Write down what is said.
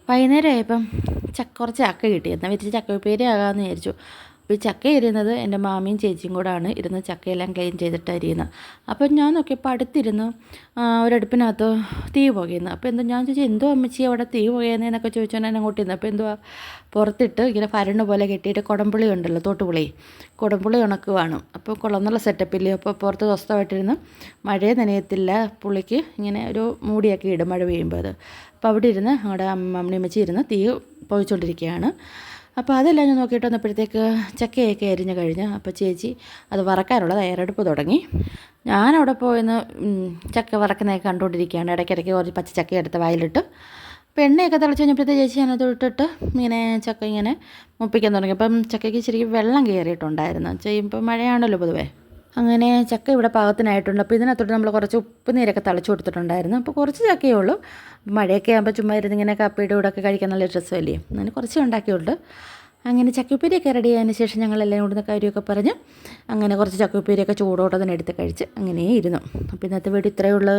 വൈകുന്നേരം ആയപ്പം കുറച്ച് ചക്ക കിട്ടി. എന്നാൽ വിരിച്ച് ചക്ക ഉപ്പേരി ആകാമെന്ന് വിചാരിച്ചു. അപ്പോൾ ഈ ചക്ക അരിയുന്നത് എൻ്റെ മാമിയും ചേച്ചിയും കൂടാണ് ഇരുന്ന് ചക്കയെല്ലാം ക്ലീൻ ചെയ്തിട്ട് അരിയുന്നത്. അപ്പം ഞാൻ നോക്കിയപ്പോൾ അടുത്തിരുന്ന് ഒരടുപ്പിനകത്ത് തീ പുകയുന്നു. അപ്പോൾ എന്താ ഞാൻ ചോദിച്ചു, എന്തോ അമ്മച്ചി അവിടെ തീ പുകയുന്നതെന്നൊക്കെ ചോദിച്ചാൽ ഞാൻ അങ്ങോട്ട് ഇരുന്നു. അപ്പോൾ എന്തുവാ പുറത്തിട്ട് ഇങ്ങനെ ഭരണ പോലെ കെട്ടിയിട്ട് കുടംപുളി ഉണ്ടല്ലോ, തോട്ടുപുളി, കുടംപുളി ഉണക്കുവാണ്. അപ്പോൾ കൊള്ളന്നുള്ള സെറ്റപ്പില്ലേ. അപ്പോൾ പുറത്ത് സ്വസ്ഥമായിട്ടിരുന്ന് മഴയെ നനയത്തില്ല, പുളിക്ക് ഇങ്ങനെ ഒരു മൂടിയൊക്കെ ഇടും മഴ പെയ്യുമ്പോൾ അത്. അപ്പോൾ അവിടെ ഇരുന്ന് അവിടെ അമ്മണിയമ്മച്ചി ഇരുന്ന് തീ പുകച്ചുകൊണ്ടിരിക്കുകയാണ്. അപ്പോൾ അതെല്ലാം ഞാൻ നോക്കിയിട്ട് വന്നപ്പോഴത്തേക്ക് ചക്കയൊക്കെ അരിഞ്ഞ് കഴിഞ്ഞ് അപ്പോൾ ചേച്ചി അത് വറക്കാനുള്ള തയ്യാറെടുപ്പ് തുടങ്ങി. ഞാനവിടെ പോയിന്ന് ചക്ക വറക്കുന്നതൊക്കെ കണ്ടുകൊണ്ടിരിക്കുകയാണ്. ഇടയ്ക്കിടയ്ക്ക് കുറച്ച് പച്ചച്ചക്ക എടുത്ത് വായിലിട്ട് അപ്പോൾ എണ്ണയൊക്കെ തിളച്ച് കഴിഞ്ഞപ്പോഴത്തെ ചേച്ചി ഞാനത് ഇട്ടിട്ട് ഇങ്ങനെ ചക്ക ഇങ്ങനെ മുപ്പിക്കാൻ തുടങ്ങി. അപ്പം ചക്കയ്ക്ക് ശരിക്കും വെള്ളം കയറിയിട്ടുണ്ടായിരുന്നു. ചെയ്യുമ്പോൾ മഴയാണല്ലോ പൊതുവേ. അങ്ങനെ ചക്ക ഇവിടെ പാകത്തിനായിട്ടുണ്ട്. അപ്പോൾ ഇതിനകത്തോട്ട് നമ്മൾ കുറച്ച് ഉപ്പ് നീരൊക്കെ തളിച്ചു കൊടുത്തിട്ടുണ്ടായിരുന്നു. അപ്പോൾ കുറച്ച് ചക്കയേ ഉള്ളൂ. മഴയൊക്കെ ആകുമ്പോൾ ചുമ്മാ ഇരുന്ന് ഇങ്ങനെ കപ്പയുടെ കൂടെ ഒക്കെ കഴിക്കാൻ നല്ല രസമല്ലേ. അങ്ങനെ കുറച്ച് ഉണ്ടാക്കിയുള്ളൂ. അങ്ങനെ ചക്കയുപ്പേരിയൊക്കെ റെഡി ആയതിന് ശേഷം ഞങ്ങളെല്ലാം കൂടുന്ന കാര്യമൊക്കെ പറഞ്ഞ് അങ്ങനെ കുറച്ച് ചക്കയുപ്പേരിയൊക്കെ ചൂടോടെ തന്നെ എടുത്ത് കഴിച്ച് അങ്ങനെ ഇരുന്നു. അപ്പോൾ ഇന്നത്തെ വീഡിയോ ഇത്രയേ ഉള്ളൂ.